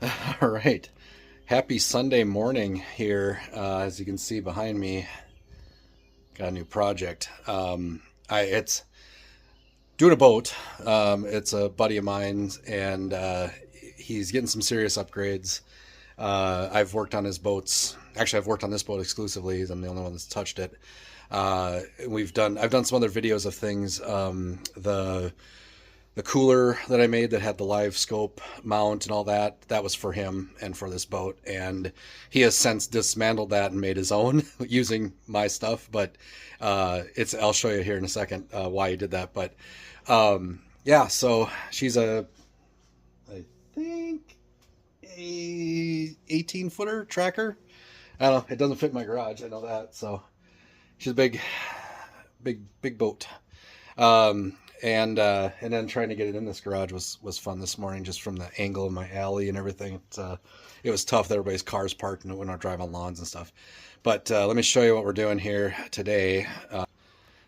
All right. Happy Sunday morning here. As you can see behind me, got a new project. It's doing a boat. It's a buddy of mine's, and he's getting some serious upgrades. I've worked on his boats. Actually, I've worked on this boat exclusively. I'm the only one that's touched it. I've done some other videos of things. The cooler that I made that had the live scope mount and all that, that was for him and for this boat. And he has since dismantled that and made his own using my stuff. But I'll show you here in a second why he did that. But yeah, so she's I think, a 18 footer tracker. I don't know. It doesn't fit in my garage. I know that. So she's a big boat. And then trying to get it in this garage was fun this morning, just from the angle of my alley and everything. It was tough that everybody's cars parked and when I drive on lawns and stuff. But let me show you what we're doing here today.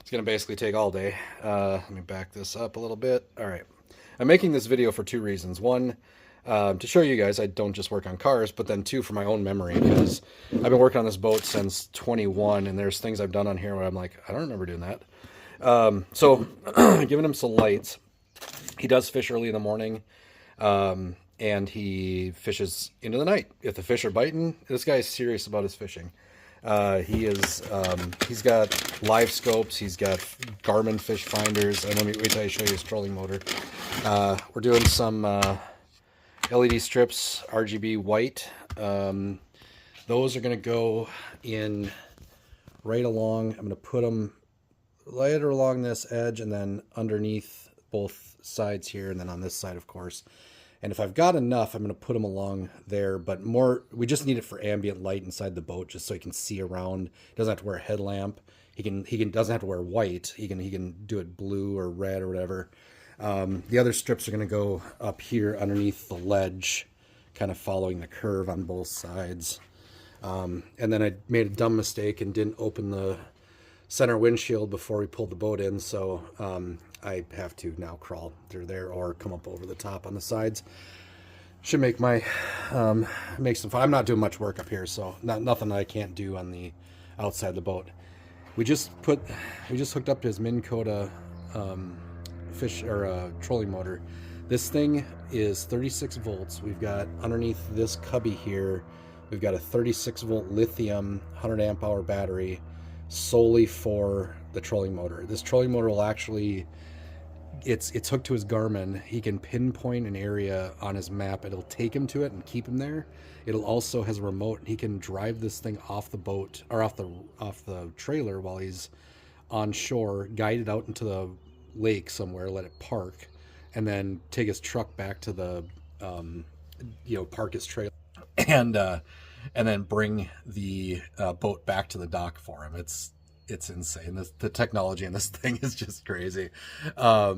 It's going to basically take all day. Let me back this up a little bit. All right. I'm making this video for two reasons. One, to show you guys I don't just work on cars, but then two, for my own memory, because I've been working on this boat since 21, and there's things I've done on here where I'm like, I don't remember doing that. So giving him some lights. He does fish early in the morning, and he fishes into the night. If the fish are biting, this guy's serious about his fishing. He's got live scopes. He's got Garmin fish finders. And let me wait till I show you his trolling motor. We're doing some LED strips, RGB white. Those are going to go in right along. I'm going to put them lighter along this edge and then underneath both sides here, and then on this side, of course. And if I've got enough, I'm going to put them along there, but we just need it for ambient light inside the boat, just so he can see around. He doesn't have to wear a headlamp. He doesn't have to wear white. He can do it blue or red or whatever. The other strips are going to go up here underneath the ledge, kind of following the curve on both sides. And then I made a dumb mistake and didn't open the center windshield before we pulled the boat in, so I have to now crawl through there or come up over the top on the sides. Should make make some fun. I'm not doing much work up here, so nothing I can't do on the outside of the boat. We just hooked up to his Minn Kota fish or trolling motor. This thing is 36 volts. We've got underneath this cubby here, we've got a 36 volt lithium 100 amp hour battery solely for the trolling motor. This trolling motor will actually, it's hooked to his Garmin. He can pinpoint an area on his map. It'll take him to it and keep him there. It'll also has a remote. He can drive this thing off the boat or off the trailer while he's on shore, guide it out into the lake somewhere, let it park, and then take his truck back to the park his trailer and then bring the boat back to the dock for him. It's insane. The technology in this thing is just crazy. But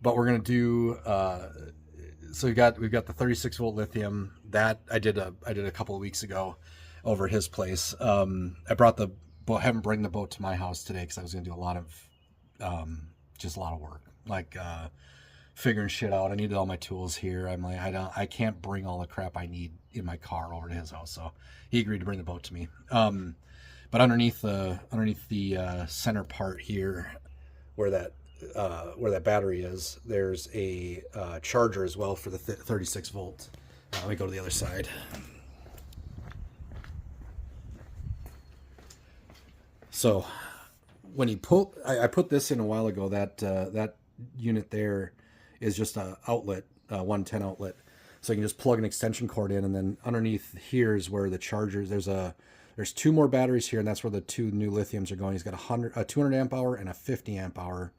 we're gonna do. So we've got the 36 volt lithium that I did a couple of weeks ago over his place. I brought the boat. Haven't bring the boat to my house today because I was gonna do a lot of work, like figuring shit out. I needed all my tools here. I'm like, I can't bring all the crap I need in my car over to his house. So he agreed to bring the boat to me. But underneath the center part here, where that battery is, there's a charger as well for the 36 volt. Let me go to the other side. So when you pull, I put this in a while ago. That unit there is just a outlet, 110 outlet. So you can just plug an extension cord in, and then underneath here is where the chargers. There's two more batteries here, and that's where the two new lithiums are going. He's got a 200 amp hour and a 50 amp hour.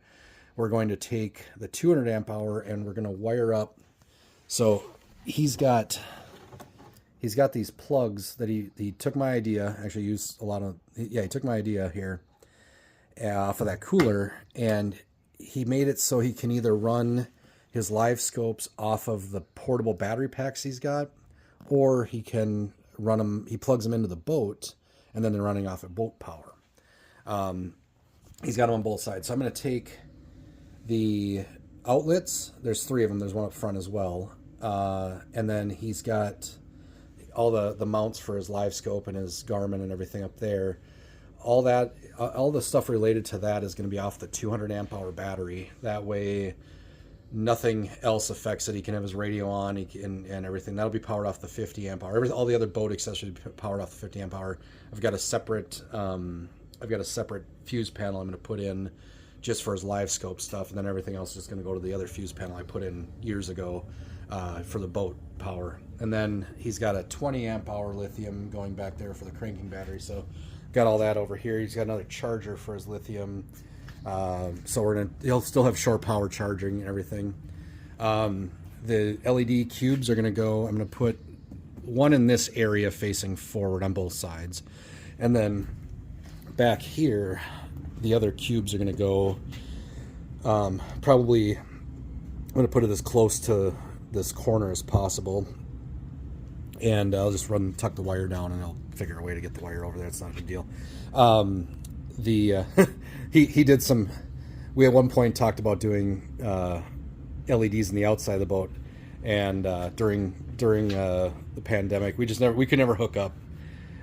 We're going to take the 200 amp hour and we're going to wire up. So he's got these plugs that he took my idea. Actually, used a lot of he took my idea here off of that cooler, and he made it so he can either run his live scopes off of the portable battery packs he's got, or he can run them. He plugs them into the boat, and then they're running off of boat power. He's got them on both sides. So I'm going to take the outlets. There's three of them. There's one up front as well. And then he's got all the mounts for his live scope and his Garmin and everything up there. All that, all the stuff related to that is going to be off the 200 amp hour battery. That way, nothing else affects it. He can have his radio on, and everything. That'll be powered off the 50 amp hour. All the other boat accessories will be powered off the 50 amp hour. I've got a separate fuse panel I'm going to put in just for his live scope stuff, and then everything else is just going to go to the other fuse panel I put in years ago for the boat power. And then he's got a 20 amp hour lithium going back there for the cranking battery. So got all that over here. He's got another charger for his lithium. So he'll still have shore power charging and everything. The LED cubes are going to go, I'm going to put one in this area facing forward on both sides. And then back here, the other cubes are going to go, probably, I'm going to put it as close to this corner as possible. And I'll just tuck the wire down, and I'll figure a way to get the wire over there. It's not a big deal. He did some, we at one point talked about doing LEDs in the outside of the boat, and during the pandemic we could never hook up,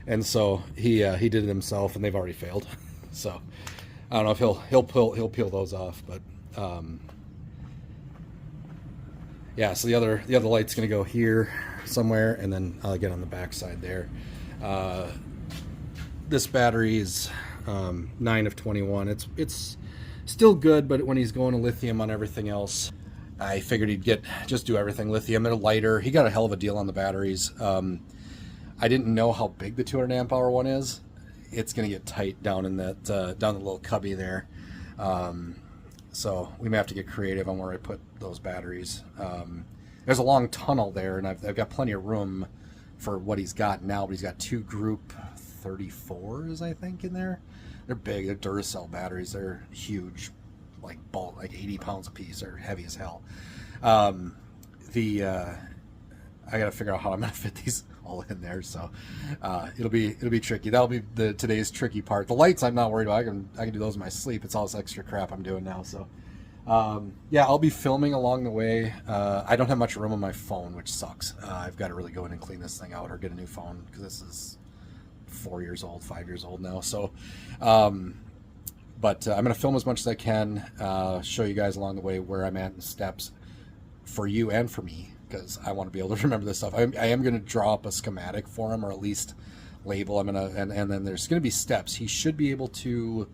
and so he did it himself, and they've already failed. So I don't know if he'll peel those off, but yeah. So the other light's gonna go here somewhere, and then I'll get on the back side there. This battery is 9 of 21. It's still good, but when he's going to lithium on everything else, I figured he'd just do everything lithium. They're lighter. He got a hell of a deal on the batteries. I didn't know how big the 200 amp hour one is. It's going to get tight down in that down the little cubby there. So we may have to get creative on where I put those batteries. There's a long tunnel there, and I've got plenty of room for what he's got now, but he's got two Group 34s, I think, in there. They're big. They're Duracell batteries. They're huge, like 80 pounds a piece. They're heavy as hell. I got to figure out how I'm going to fit these all in there. So it'll be tricky. That'll be today's tricky part. The lights I'm not worried about. I can do those in my sleep. It's all this extra crap I'm doing now. So yeah, I'll be filming along the way. I don't have much room on my phone, which sucks. I've got to really go in and clean this thing out or get a new phone, because this is 5 years old now. So but I'm going to film as much as I can, show you guys along the way where I'm at in steps for you and for me, because I want to be able to remember this stuff. I am going to draw up a schematic for him, or at least label. And then there's going to be steps. He should be able to,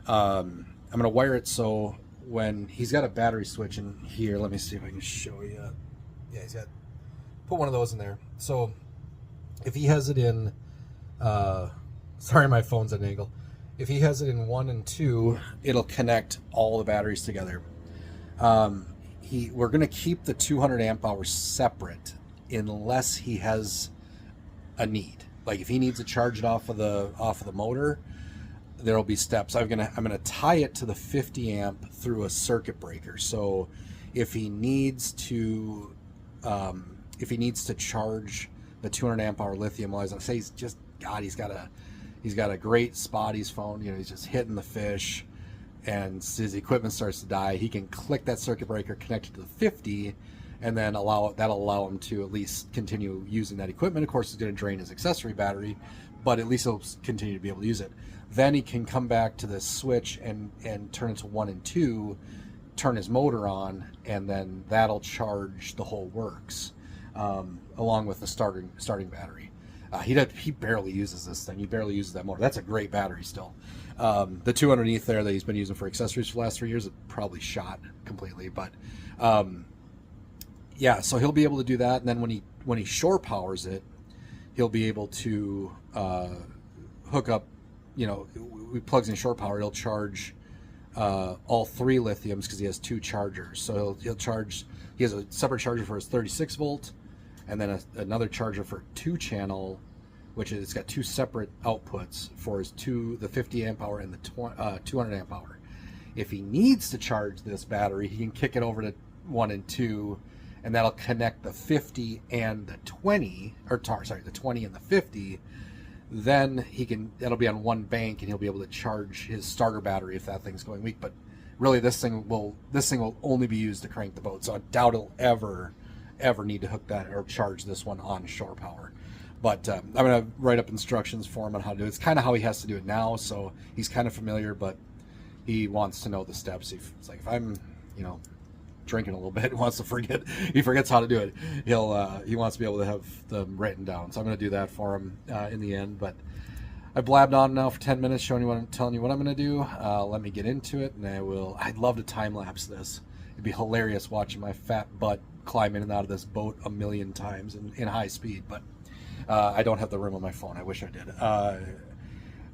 I'm going to wire it so when he's got a battery switch in here, let me see if I can show you. Yeah, he's got, put one of those in there. So if he has it in, sorry, my phone's at an angle. If he has it in 1 and 2, it'll connect all the batteries together. We're going to keep the 200 amp hours separate unless he has a need. Like if he needs to charge it off of the motor, there'll be steps. I'm gonna tie it to the 50 amp through a circuit breaker. So if he needs to charge the 200 amp hour lithium, well, as I say, he's got a great spot he's phone. You know, he's just hitting the fish, and his equipment starts to die. He can click that circuit breaker, connect it to the 50, and then that'll allow him to at least continue using that equipment. Of course, it's going to drain his accessory battery, but at least he'll continue to be able to use it. Then he can come back to this switch and turn it to 1 and 2, turn his motor on, and then that'll charge the whole works, along with the starting battery. He barely uses this thing. He barely uses that motor. That's a great battery still. The two underneath there that he's been using for accessories for the last 3 years, it probably shot completely. But yeah, so he'll be able to do that. And then when he shore powers it, he'll be able to hook up. You know, we plugs in shore power. He'll charge all 3 lithiums because he has 2 chargers. So he'll charge. He has a separate charger for his 36 volt. And then another charger for 2-channel, which it's got 2 separate outputs for his the 50 amp hour and the 200 amp hour. If he needs to charge this battery, he can kick it over to 1 and 2, and that'll connect the 50 and the 20, the 20 and the 50. Then that'll be on one bank, and he'll be able to charge his starter battery if that thing's going weak. But really, this thing will only be used to crank the boat. So I doubt it'll ever ever need to hook that or charge this one on shore power. But I'm going to write up instructions for him on how to do it. It's kind of how he has to do it now, so he's kind of familiar, but he wants to know the steps. It's like if I'm, drinking a little bit, he forgets how to do it. He wants to be able to have them written down. So I'm going to do that for him in the end. But I blabbed on now for 10 minutes, telling you what I'm going to do. Let me get into it, and I'd love to time lapse this. It'd be hilarious watching my fat butt climb in and out of this boat a million times in high speed, but I don't have the room on my phone. I wish I did.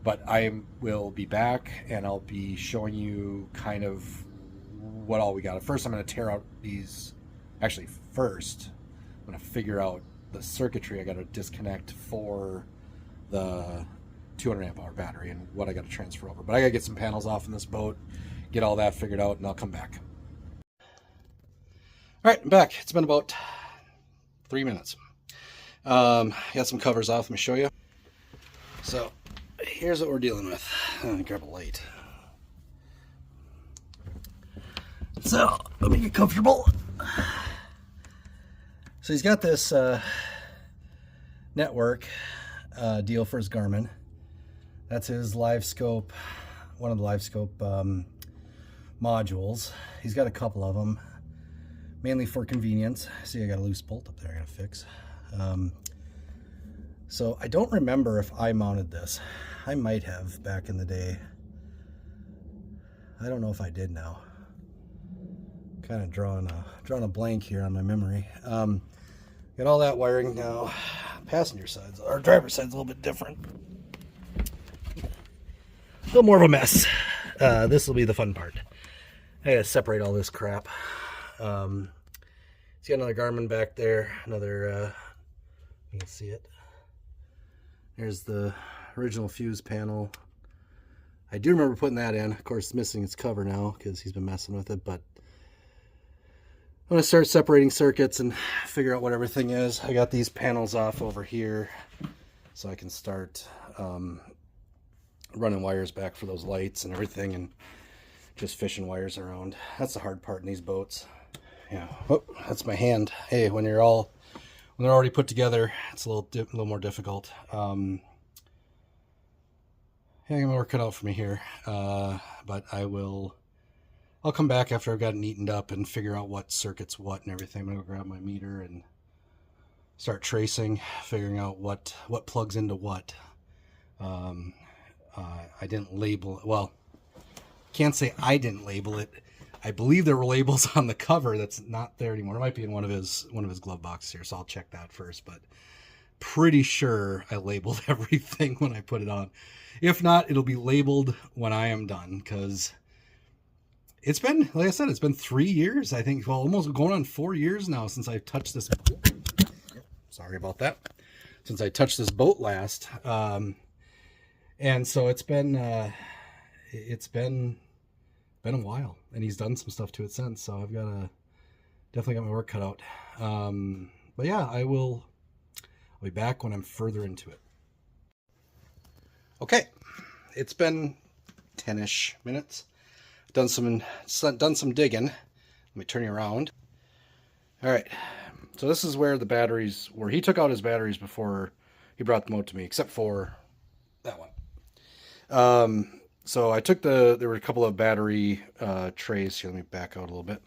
But I will be back, and I'll be showing you kind of what all we got. First, I'm going to tear out these. Actually, first, I'm going to figure out the circuitry I got to disconnect for the 200 amp hour battery and what I got to transfer over. But I got to get some panels off in this boat, get all that figured out, and I'll come back. All right, I'm back. It's been about 3 minutes. Got some covers off. Let me show you. So here's what we're dealing with. Let me grab a light. So let me get comfortable. So he's got this network deal for his Garmin. That's his live scope, one of the live scope modules. He's got a couple of them, mainly for convenience. See, I got a loose bolt up there I gotta fix. So I don't remember if I mounted this. I might have back in the day. I don't know if I did now. Kind of drawing a blank here on my memory. Got all that wiring now. Passenger side's, or driver's side's a little bit different. A little more of a mess. This will be the fun part. I gotta separate all this crap. He's got another Garmin back there. Another, you can see it. There's the original fuse panel. I do remember putting that in. Of course, it's missing its cover now because he's been messing with it, but I'm going to start separating circuits and figure out what everything is. I got these panels off over here so I can start running wires back for those lights and everything, and just fishing wires around. That's the hard part in these boats. Yeah. Oh, that's my hand. Hey, when they're already put together, it's a little more difficult. Yeah, I'm gonna work it out for me here, but I'll come back after I've got it neatened up and figure out what circuit's what and everything. I'm gonna go grab my meter and start tracing, figuring out what plugs into what. I didn't label it. Well, can't say I didn't label it. I believe there were labels on the cover that's not there anymore. It might be in one of his glove boxes here, so I'll check that first. But pretty sure I labeled everything when I put it on. If not, it'll be labeled when I am done, because it's been, like I said, it's been 3 years, I think. Well, almost going on 4 years now since I touched this. Sorry about that. Since I touched this boat last, and so it's been a while, and he's done some stuff to it since. So I've definitely got my work cut out. But yeah, I'll be back when I'm further into it. Okay, it's been 10-ish minutes. Done some digging. Let me turn you around. All right, so this is where the batteries were. He took out his batteries before he brought them out to me, except for that one. So I took there were a couple of battery trays here. Let me back out a little bit.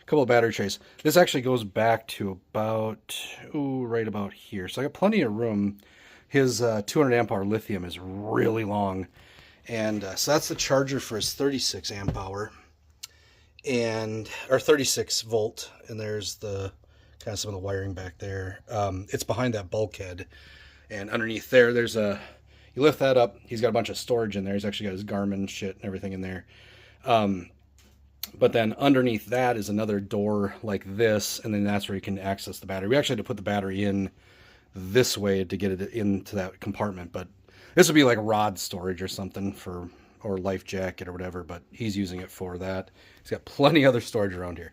A couple of battery trays. This actually goes back to about, right about here. So I got plenty of room. His 200 amp hour lithium is really long. And so that's the charger for his 36 amp hour. Or 36 volt. And there's the kind of some of the wiring back there. It's behind that bulkhead. And underneath there's a, you lift that up, he's got a bunch of storage in there. He's actually got his Garmin shit and everything in there. But then underneath that is another door like this, and then that's where you can access the battery. We actually had to put the battery in this way to get it into that compartment, but this would be like rod storage or something or life jacket or whatever, but he's using it for that. He's got plenty of other storage around here.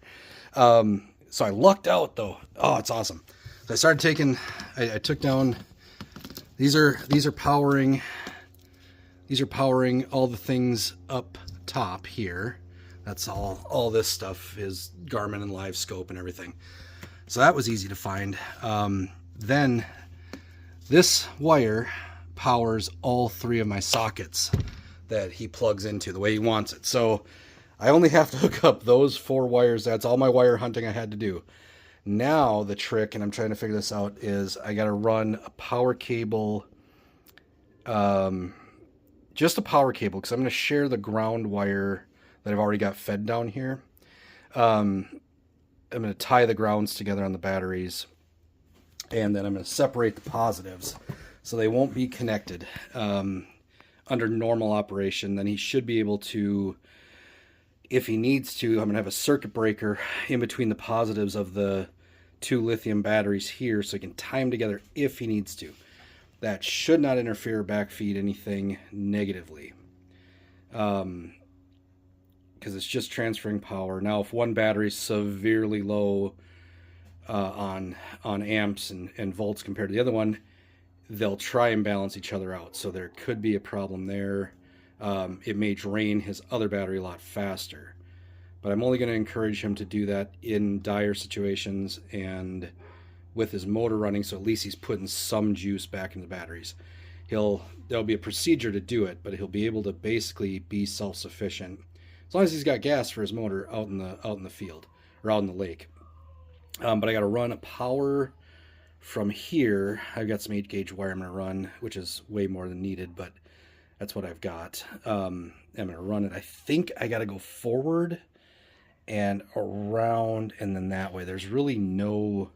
So I lucked out though. Oh, it's awesome. So I started I took down, these are powering all the things up top here. That's all this stuff is Garmin and live scope and everything. So that was easy to find. Then this wire powers all 3 of my sockets that he plugs into the way he wants it. So I only have to hook up those 4 wires. That's all my wire hunting I had to do. Now the trick, and I'm trying to figure this out, is I got to run a power cable, just a power cable, because I'm going to share the ground wire that I've already got fed down here. I'm going to tie the grounds together on the batteries, and then I'm going to separate the positives so they won't be connected. Under normal operation, then he should be able to, if he needs to, I'm going to have a circuit breaker in between the positives of the 2 lithium batteries here so he can tie them together if he needs to. That should not interfere or backfeed anything negatively. Because it's just transferring power. Now, if one battery is severely low on amps and volts compared to the other one, they'll try and balance each other out. So there could be a problem there. It may drain his other battery a lot faster. But I'm only going to encourage him to do that in dire situations and with his motor running, so at least he's putting some juice back in the batteries. There'll be a procedure to do it, but he'll be able to basically be self-sufficient as long as he's got gas for his motor out in the field or out in the lake. But I got to run a power from here. I've got some 8-gauge wire I'm going to run, which is way more than needed, but that's what I've got. I'm going to run it. I think I got to go forward and around and then that way. There's really no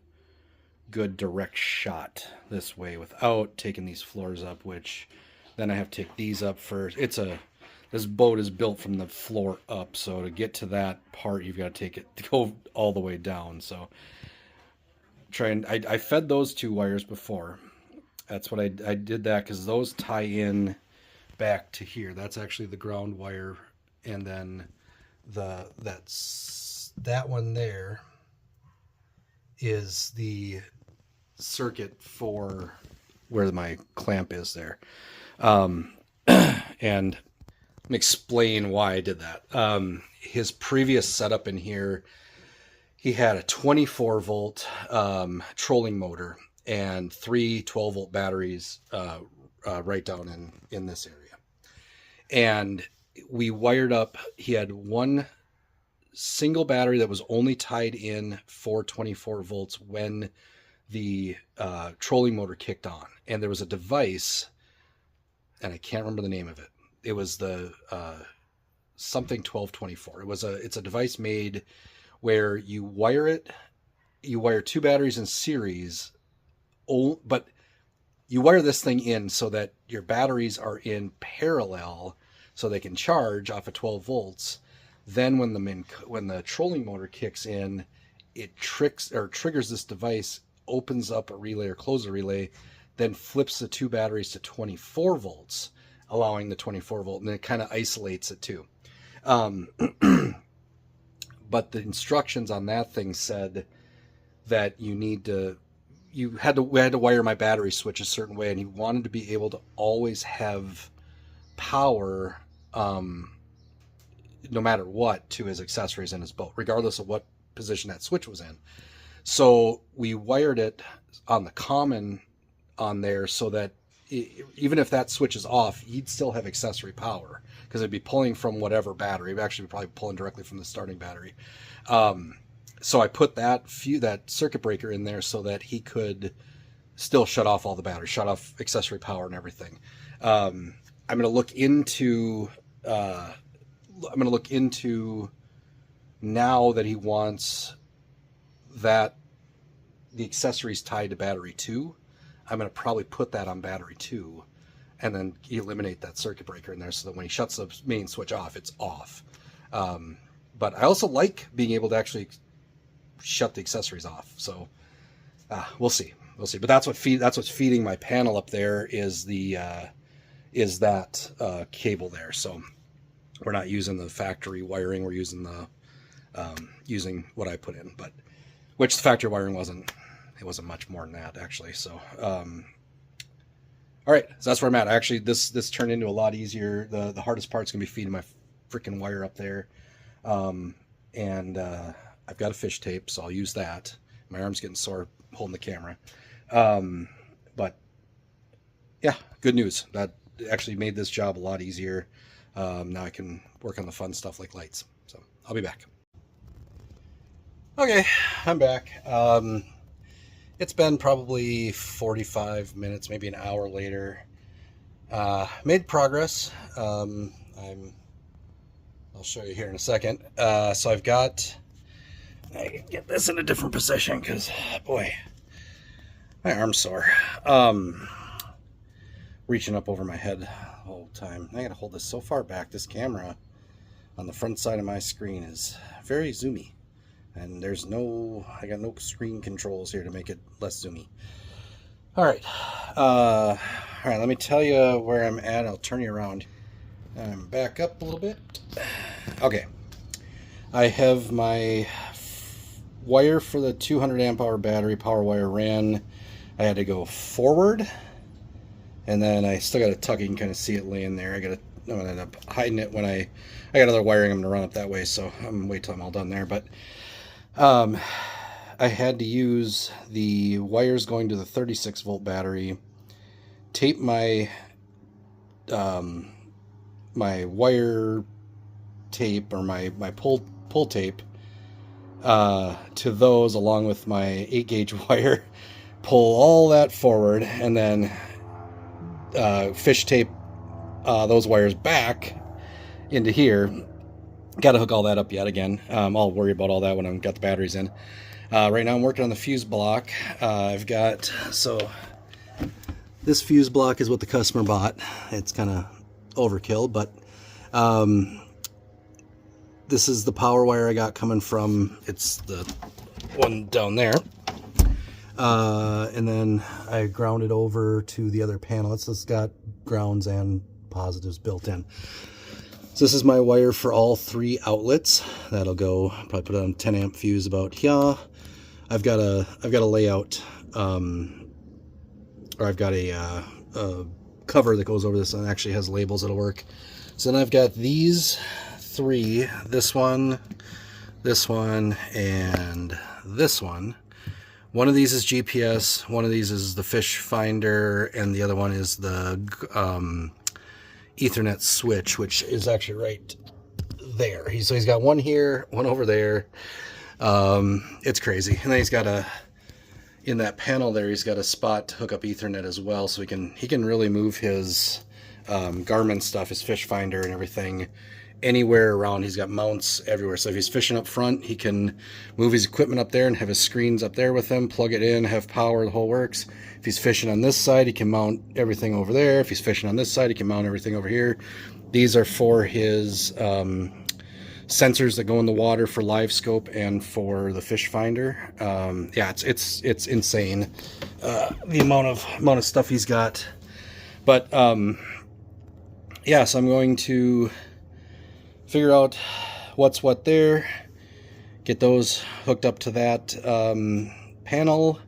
good direct shot this way without taking these floors up, which then I have to take these up first. This boat is built from the floor up, so to get to that part you've got to go all the way down. So I fed those 2 wires before. That's what I did that because those tie in back to here. That's actually the ground wire, and then that one there is the circuit for where my clamp is there. And let me explain why I did that. His previous setup in here, he had a 24 volt trolling motor and 3 12-volt batteries right down in this area. And we wired up, he had one single battery that was only tied in for 24 volts when the trolling motor kicked on. And there was a device, and I can't remember the name of it. It was the something 1224. It's a device made where you wire 2 batteries in series, but you wire this thing in so that your batteries are in parallel so they can charge off of 12 volts. Then when the trolling motor kicks in, it triggers this device, opens up a relay or closes a relay, then flips the 2 batteries to 24 volts, allowing the 24 volt, and then it kind of isolates it too. But the instructions on that thing said that we had to wire my battery switch a certain way, and he wanted to be able to always have power no matter what to his accessories in his boat, regardless of what position that switch was in. So we wired it on the common on there so that even if that switch is off, he'd still have accessory power because it'd be pulling from whatever battery. It'd actually be probably pulling directly from the starting battery. So I put that circuit breaker in there so that he could still shut off all the batteries, shut off accessory power and everything. I'm going to look into now that he wants that the accessories tied to battery 2. I'm going to probably put that on battery 2 and then eliminate that circuit breaker in there so that when he shuts the main switch off, it's off. But I also like being able to actually shut the accessories off. So we'll see. But that's what's feeding my panel up there is that cable there. So we're not using the factory wiring. We're using using what I put in, but which the factory wiring wasn't much more than that actually. So all right, so that's where I'm at. Actually, this turned into a lot easier. The hardest part's gonna be feeding my freaking wire up there, and I've got a fish tape, so I'll use that. My arm's getting sore holding the camera. But yeah, good news. That actually made this job a lot easier. Now I can work on the fun stuff like lights. So I'll be back. Okay, I'm back. It's been probably 45 minutes, maybe an hour later. Made progress. I'll show you here in a second. So I can get this in a different position because, boy, my arm's sore. Reaching up over my head the whole time. I gotta hold this so far back. This camera on the front side of my screen is very zoomy. And I got no screen controls here to make it less zoomy. All right, let me tell you where I'm at. I'll turn you around. I'm back up a little bit. Okay, I have my wire for the 200 amp hour battery power wire ran. I had to go forward, and then I still got to tuck. You can kind of see it laying there. I'm gonna end up hiding it when I got other wiring I'm gonna run up that way, so I'm gonna wait till I'm all done there. But I had to use the wires going to the 36 volt battery, tape my my wire tape or my pull tape to those along with my 8 gauge wire, pull all that forward, and then fish tape those wires back into here. Got to hook all that up yet again. I'll worry about all that when I've got the batteries in. Right now I'm working on the fuse block. So this fuse block is what the customer bought. It's kind of overkill, but this is the power wire I got coming from, it's the one down there. And then I ground it over to the other panel. It's got grounds and positives built in. So this is my wire for all 3 outlets. That'll go, probably put it on 10 amp fuse about here. I've got a layout, or I've got a cover that goes over this and actually has labels that'll work. So then I've got these 3, this one, and this one. One of these is GPS, one of these is the fish finder, and the other one is the Ethernet switch, which is actually right there. So he's got one here, one over there. It's crazy. And then he's got in that panel there, he's got a spot to hook up Ethernet as well, so he can really move his Garmin stuff, his fish finder and everything anywhere around. He's got mounts everywhere. So if he's fishing up front, he can move his equipment up there and have his screens up there with him, plug it in, have power, the whole works. If he's fishing on this side, he can mount everything over there. If he's fishing on this side, he can mount everything over here. These are for his sensors that go in the water for live scope and for the fish finder. Yeah, it's insane the amount of stuff he's got. But yeah, so I'm going to figure out what's what there, get those hooked up to that panel,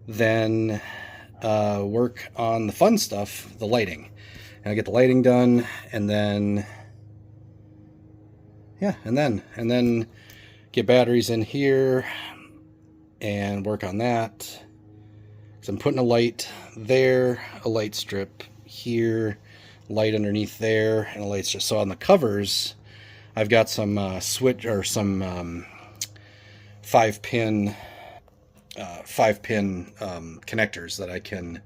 then work on the fun stuff, the lighting. And I get the lighting done, and then yeah, and then get batteries in here and work on that. So I'm putting a light there, a light strip here, light underneath there, and a light strip. So on the covers, I've got some switch or some 5-pin connectors that I can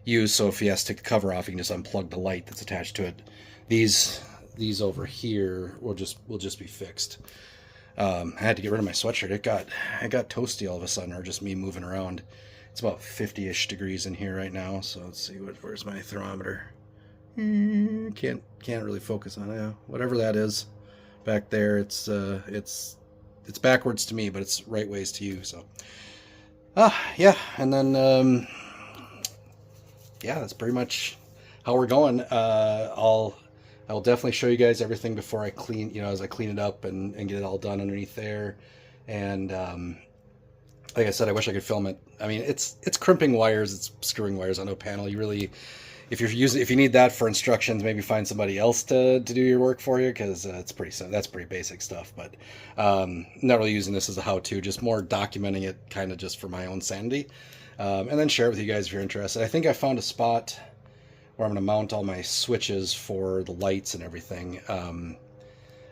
use. So if he has to take the cover off, he can just unplug the light that's attached to it. These over here will just be fixed. I had to get rid of my sweatshirt. It got toasty all of a sudden, or just me moving around. It's about 50-ish degrees in here right now. So let's see, where's my thermometer? Can't really focus on it. Whatever that is back there, it's backwards to me, but it's right ways to you. So yeah, and then yeah, that's pretty much how we're going. I'll definitely show you guys everything before I clean, as I clean it up and get it all done underneath there. And like I said, I wish I could film it. I mean, it's crimping wires, it's screwing wires on a panel. You really, if you need that for instructions, maybe find somebody else to do your work for you, because that's pretty basic stuff. But not really using this as a how-to, just more documenting it, kind of just for my own sanity, and then share it with you guys if you're interested. I think I found a spot where I'm going to mount all my switches for the lights and everything.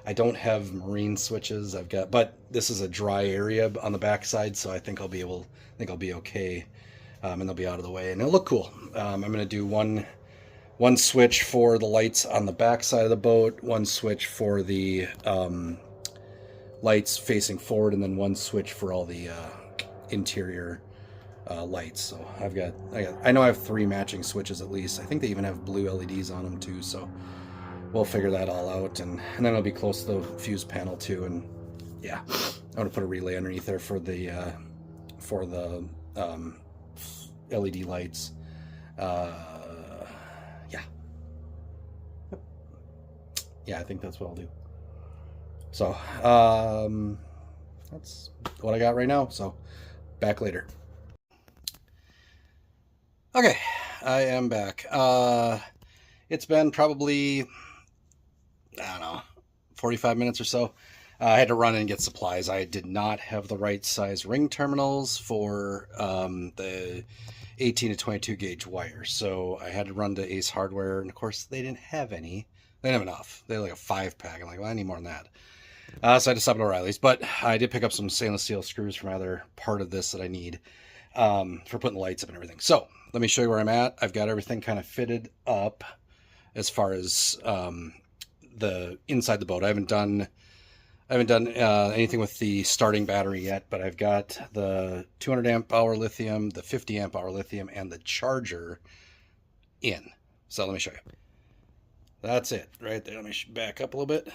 I don't have marine switches. But this is a dry area on the backside, so I think I'll be okay, and they'll be out of the way, and it'll look cool. I'm going to do one switch for the lights on the back side of the boat, one switch for the lights facing forward, and then one switch for all the interior lights. So I know I have 3 matching switches at least. I think they even have blue LEDs on them too. So we'll figure that all out, and then it'll be close to the fuse panel too. And yeah, I'm gonna put a relay underneath there for the LED lights. Yeah, I think that's what I'll do. So that's what I got right now. So back later. Okay, I am back. It's been probably, I don't know, 45 minutes or so. I had to run and get supplies. I did not have the right size ring terminals for the 18 to 22 gauge wire, so I had to run to Ace Hardware, and of course they didn't have any. They didn't have enough. They had like a 5-pack. I'm like, well, I need more than that. So I had to stop at O'Reilly's, but I did pick up some stainless steel screws from either part of this that I need for putting the lights up and everything. So let me show you where I'm at. I've got everything kind of fitted up as far as the inside the boat. I haven't done anything with the starting battery yet, but I've got the 200 amp hour lithium, the 50 amp hour lithium, and the charger in. So let me show you. That's it right there. Let me back up a little bit.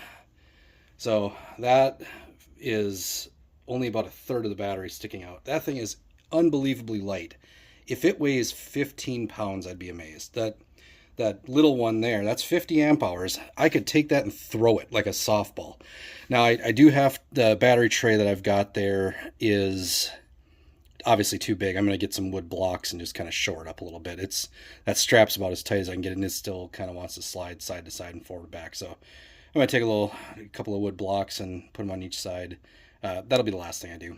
So that is only about 1/3 of the battery sticking out. That thing is unbelievably light. If it weighs 15 pounds, I'd be amazed. That little one there, that's 50 amp hours. I could take that and throw it like a softball. Now, I do have the battery tray that I've got there is obviously too big. I'm going to get some wood blocks and just kind of shore it up a little bit. That strap's about as tight as I can get it, and it still kind of wants to slide side to side and forward back. So I'm going to take a couple of wood blocks and put them on each side. That'll be the last thing I do.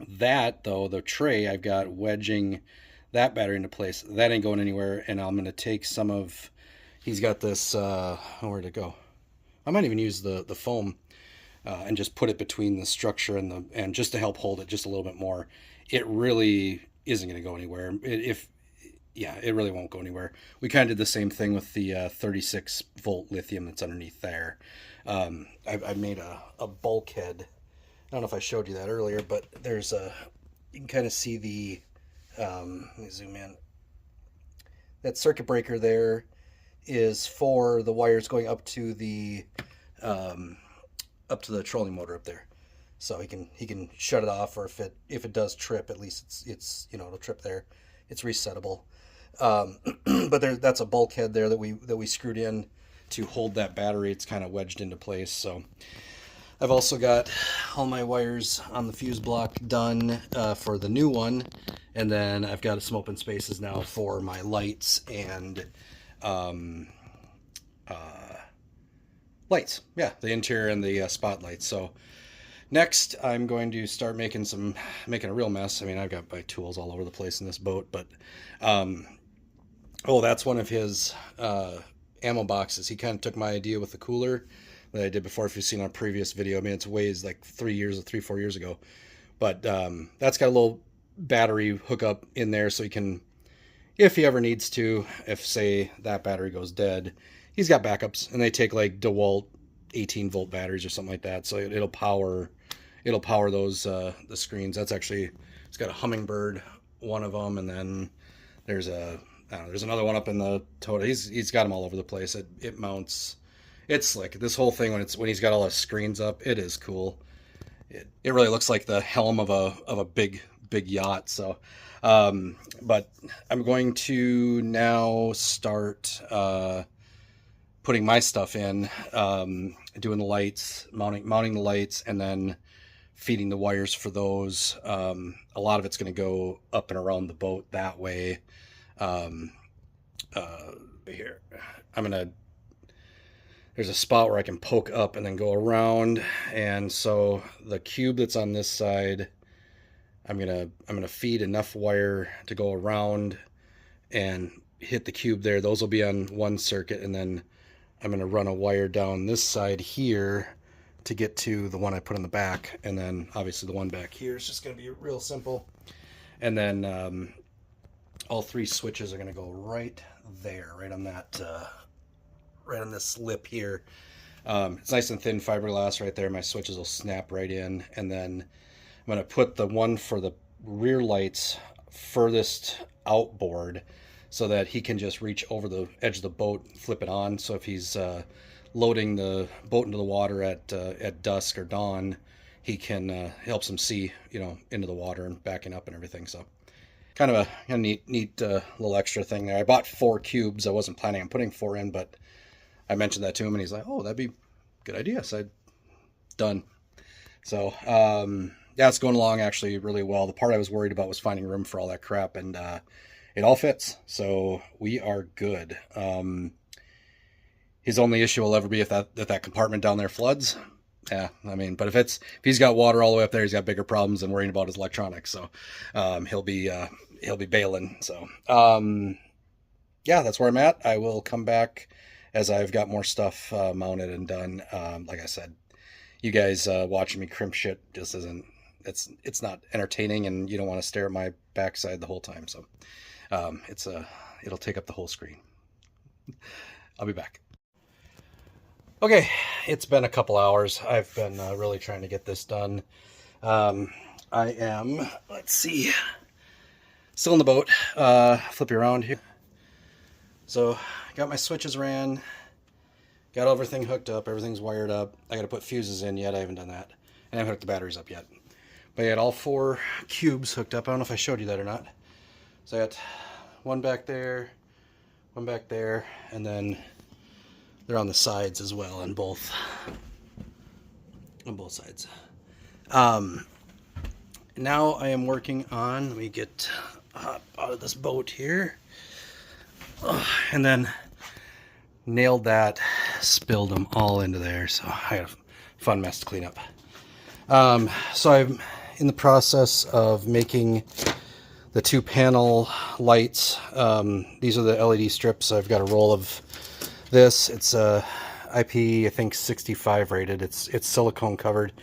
That, though, the tray, I've got wedging that battery into place. That ain't going anywhere, and I'm going to take some of, he's got this, where'd it go? I might even use the foam and just put it between the structure and just to help hold it just a little bit more. It really isn't going to go anywhere. It really won't go anywhere. We kind of did the same thing with the 36 volt lithium that's underneath there. I made a bulkhead. I don't know if I showed you that earlier, but there's you can kind of see the, let me zoom in. That circuit breaker there is for the wires going up to the trolling motor up there. So he can shut it off, or if it does trip, at least it's it'll trip there. It's resettable. But that's a bulkhead there that we screwed in to hold that battery. It's kind of wedged into place. So I've also got all my wires on the fuse block done for the new one, and then I've got some open spaces now for my lights and lights. Yeah, the interior and the spotlights. So next, I'm going to start making a real mess. I mean, I've got my tools all over the place in this boat, but that's one of his ammo boxes. He kind of took my idea with the cooler that I did before. If you've seen our previous video, I mean, it's ways like 4 years ago, but that's got a little battery hookup in there, so he can, if he ever needs to, if say that battery goes dead, he's got backups, and they take like DeWalt 18 volt batteries or something like that, so it'll power those the screens. That's actually, it's got a Hummingbird, one of them, and then there's another one up in the total. He's got them all over the place. It mounts. It's slick. This whole thing, when he's got all the screens up, it is cool. It really looks like the helm of a big yacht. So, but I'm going to now start putting my stuff in, doing the lights, mounting the lights, and then feeding the wires for those. A lot of it's going to go up and around the boat that way. Here, there's a spot where I can poke up and then go around. And so the cube that's on this side, I'm gonna feed enough wire to go around and hit the cube there. Those will be on one circuit, and then I'm gonna run a wire down this side here to get to the one I put in the back, and then obviously the one back here is just gonna be real simple. And then all three switches are gonna go right there, right on that, right on this lip here. It's nice and thin fiberglass right there. My switches will snap right in, and then I'm going to put the one for the rear lights furthest outboard so that he can just reach over the edge of the boat and flip it on. So if he's loading the boat into the water at dusk or dawn, he can helps him see, into the water and backing up and everything. So kind of a neat little extra thing there. I bought 4 cubes. I wasn't planning on putting 4 in, but I mentioned that to him, and he's like, "Oh, that'd be a good idea." So done. So yeah, it's going along actually really well. The part I was worried about was finding room for all that crap, and it all fits. So we are good. His only issue will ever be if that compartment down there floods. Yeah, I mean, but if he's got water all the way up there, he's got bigger problems than worrying about his electronics. So he'll be bailing. So yeah, that's where I'm at. I will come back as I've got more stuff mounted and done. Like I said, you guys watching me crimp shit just isn't, it's not entertaining, and you don't want to stare at my backside the whole time. So it'll take up the whole screen. I'll be back. Okay, it's been a couple hours. I've been really trying to get this done. I am, let's see, still in the boat. Flip you around here. So got my switches ran, got everything hooked up, everything's wired up. I got to put fuses in yet. I haven't done that, and I haven't hooked the batteries up yet. But I got all 4 cubes hooked up. I don't know if I showed you that or not. So I got one back there, and then they're on the sides as well, on both sides. Now I am working on, let me get out of this boat here, and then nailed that, spilled them all into there, so I had a fun mess to clean up. So I'm in the process of making the 2 panel lights. These are the LED strips. I've got a roll of this. It's IP, I think 65 rated. It's silicone covered,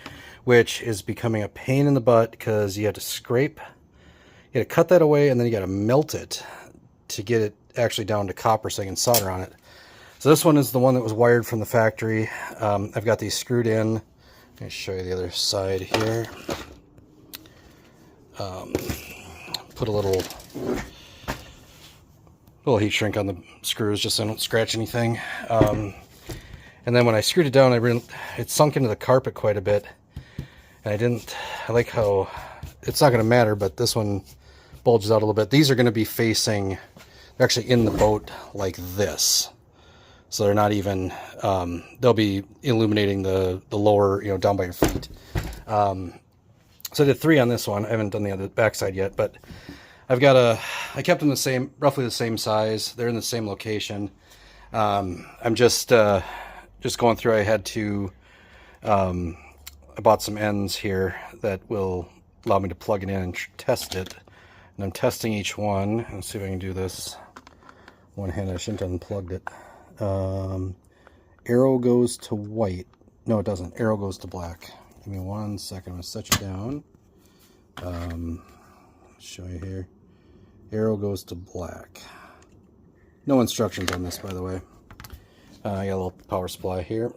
which is becoming a pain in the butt because you have to scrape, you got to cut that away, and then you got to melt it to get it actually down to copper so I can solder on it. So this one is the one that was wired from the factory. I've got these screwed in. Let me show you the other side here. Put a little heat shrink on the screws just so I don't scratch anything. And then when I screwed it down, it sunk into the carpet quite a bit. And I like how, it's not going to matter, but this one bulges out a little bit. These are going to be facing, they're actually in the boat like this. So they're not even, they'll be illuminating the lower, down by your feet. So I did 3 on this one. I haven't done the other backside yet, but I kept them roughly the same size. They're in the same location. I'm just going through. I bought some ends here that will allow me to plug it in and test it. And I'm testing each one. Let's see if I can do this one hand. I shouldn't have unplugged it. Arrow goes to white. No, it doesn't. Arrow goes to black. Give me 1 second. I'm going to set you down. Show you here. Arrow goes to black. No instructions on this, by the way. I got a little power supply here.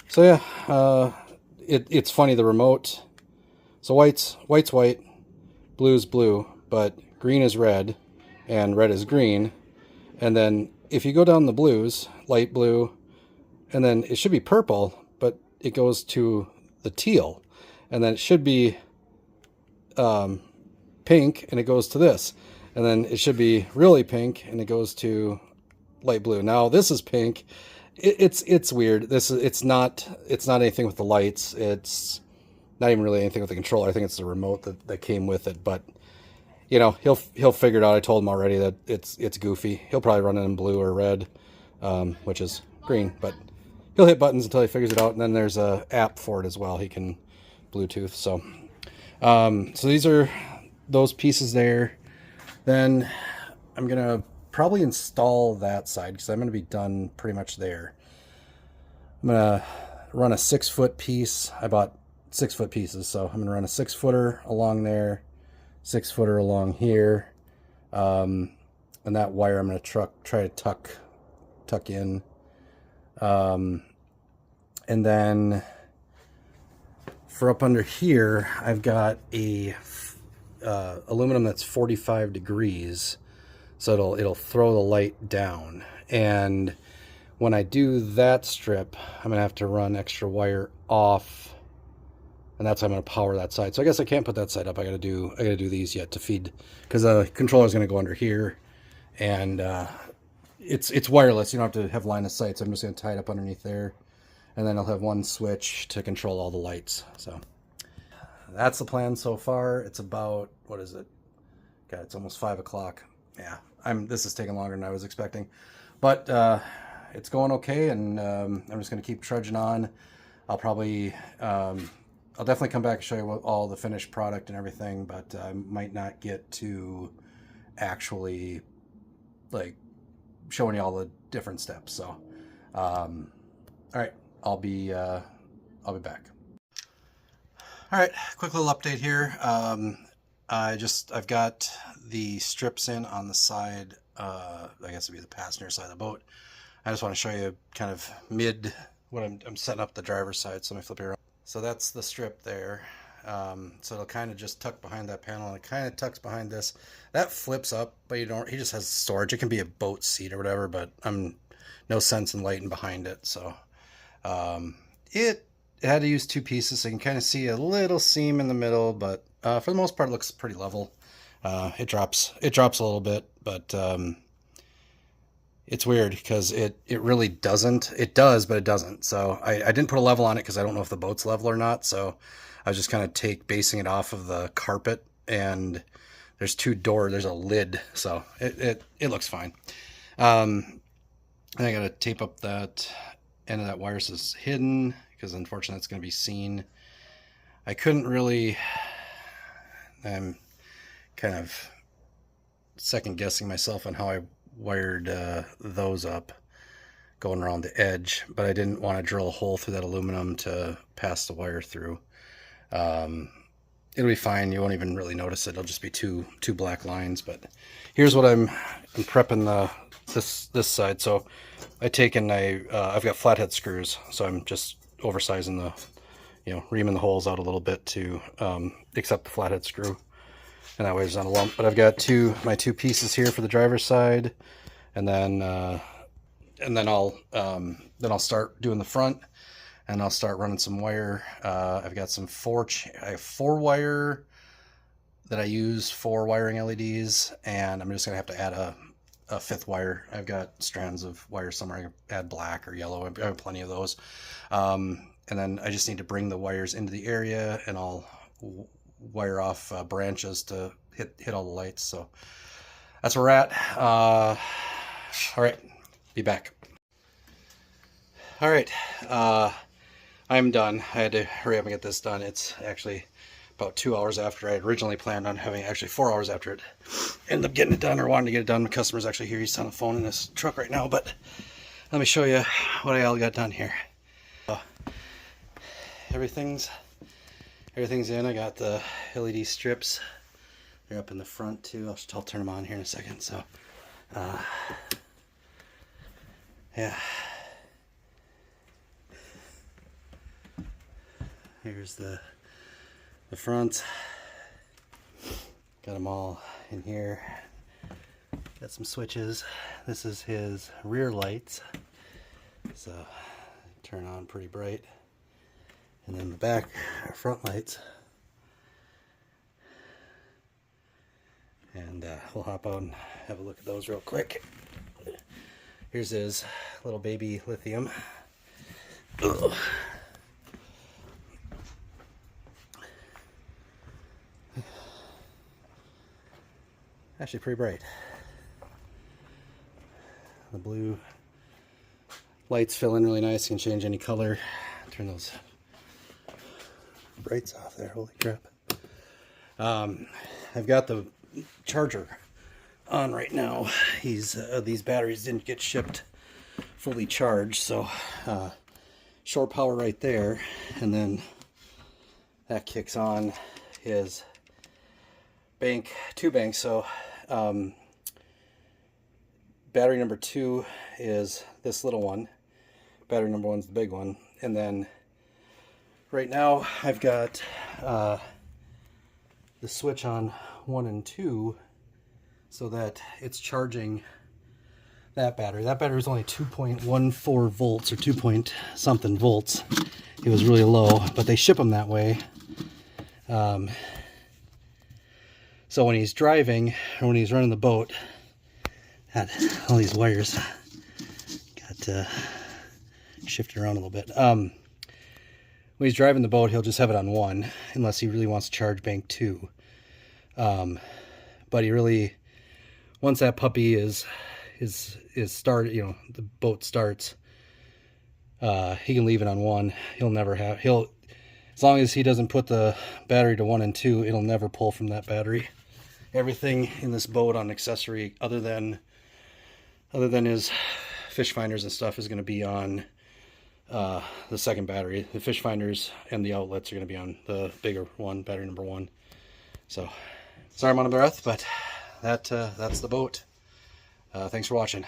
So yeah, it's funny, the remote. So white's white, blue's blue, but green is red, and red is green. And then if you go down the blues, light blue, and then it should be purple, but it goes to the teal. And then it should be pink, and it goes to this. And then it should be really pink, and it goes to light blue. Now this is pink. It's weird. It's not anything with the lights. It's not even really anything with the controller. I think it's the remote that came with it. But you know, he'll figure it out. I told him already that it's goofy. He'll probably run it in blue or red, which is green, but he'll hit buttons until he figures it out. And then there's a app for it as well. He can Bluetooth. So these are those pieces there. Then I'm gonna probably install that side because I'm gonna be done pretty much there. I'm gonna run a 6-foot piece. I bought 6-foot pieces, so I'm gonna run a 6-footer along there, 6-footer along here, and that wire I'm gonna try to tuck in, and then for up under here, I've got a aluminum that's 45 degrees, so it'll throw the light down. And when I do that strip, I'm gonna have to run extra wire off, and that's how I'm gonna power that side. So I guess I can't put that side up. I gotta do these yet to feed, because the controller is gonna go under here, and it's wireless. You don't have to have line of sight. So I'm just gonna tie it up underneath there, and then I'll have one switch to control all the lights. So that's the plan so far. It's about, what is it? God, it's almost 5 o'clock. Yeah, this is taking longer than I was expecting, but it's going okay, and I'm just going to keep trudging on. I'll probably, I'll definitely come back and show you all the finished product and everything, but I might not get to actually like showing you all the different steps. So, all right, I'll be back. All right, quick little update here. I've got the strips in on the side, I guess it'd be the passenger side of the boat. I just want to show you kind of when I'm setting up the driver's side. So let me flip it around. So that's the strip there. So it'll kind of just tuck behind that panel, and it kind of tucks behind this. That flips up, but he just has storage. It can be a boat seat or whatever, but I'm no sense in lighting behind it. So it had to use 2 pieces, so you can kind of see a little seam in the middle, but for the most part, it looks pretty level. It drops a little bit, but it's weird because it really doesn't. It does, but it doesn't. So I didn't put a level on it because I don't know if the boat's level or not. So I was just kind of basing it off of the carpet, and there's 2 doors. There's a lid, so it looks fine. And I got to tape up that end of that wire so it's hidden, because unfortunately it's going to be seen. I couldn't really. I'm kind of second guessing myself on how I wired those up going around the edge, but I didn't want to drill a hole through that aluminum to pass the wire through. It'll be fine. You won't even really notice it. It'll just be two black lines. But here's what I'm prepping this side. So I've got flathead screws, so I'm just oversizing reaming the holes out a little bit to accept the flathead screw, and that way there's not a lump. But I've got my two pieces here for the driver's side, and then I'll start doing the front, and I'll start running some wire. I've got I have 4 wire that I use for wiring LEDs, and I'm just gonna have to add a 5th wire. I've got strands of wire somewhere. I can add black or yellow. I have plenty of those. And then I just need to bring the wires into the area, and I'll wire off branches to hit all the lights. So that's where we're at. All right, be back. All right, I'm done. I had to hurry up and get this done. It's actually about 2 hours after I had originally planned on having, actually 4 hours after it ended up getting it done, or wanting to get it done. The customer's actually here. He's on the phone in this truck right now, but let me show you what I all got done here. Everything's in. I got the LED strips. They're up in the front too. I'll turn them on here in a second. So, yeah. Here's the front. Got them all in here. Got some switches. This is his rear lights. So, turn on pretty bright. And then the back are front lights. And we'll hop out and have a look at those real quick. Here's his little baby Lithium. Ugh. Actually pretty bright. The blue lights fill in really nice. You can change any color. Turn those brights off there. Holy crap. I've got the charger on right now. These batteries didn't get shipped fully charged, so short power right there, and then that kicks on his two banks. So battery number 2 is this little one. Battery number 1 is the big one. And then right now I've got the switch on 1 and 2 so that it's charging that battery. That battery is only 2.14 volts or 2 point something volts. It was really low, but they ship them that way. So when he's driving or when he's running the boat, had all these wires got shifted around a little bit. When he's driving the boat, he'll just have it on 1 unless he really wants to charge bank 2. But he really, once that puppy is started, you know, the boat starts, he can leave it on 1. As long as he doesn't put the battery to 1 and 2, it'll never pull from that battery. Everything in this boat on accessory, other than his fish finders and stuff, is going to be on the second battery. The fish finders and the outlets are going to be on the bigger one, battery number 1. So, sorry I'm on a breath, but that's the boat. Thanks for watching.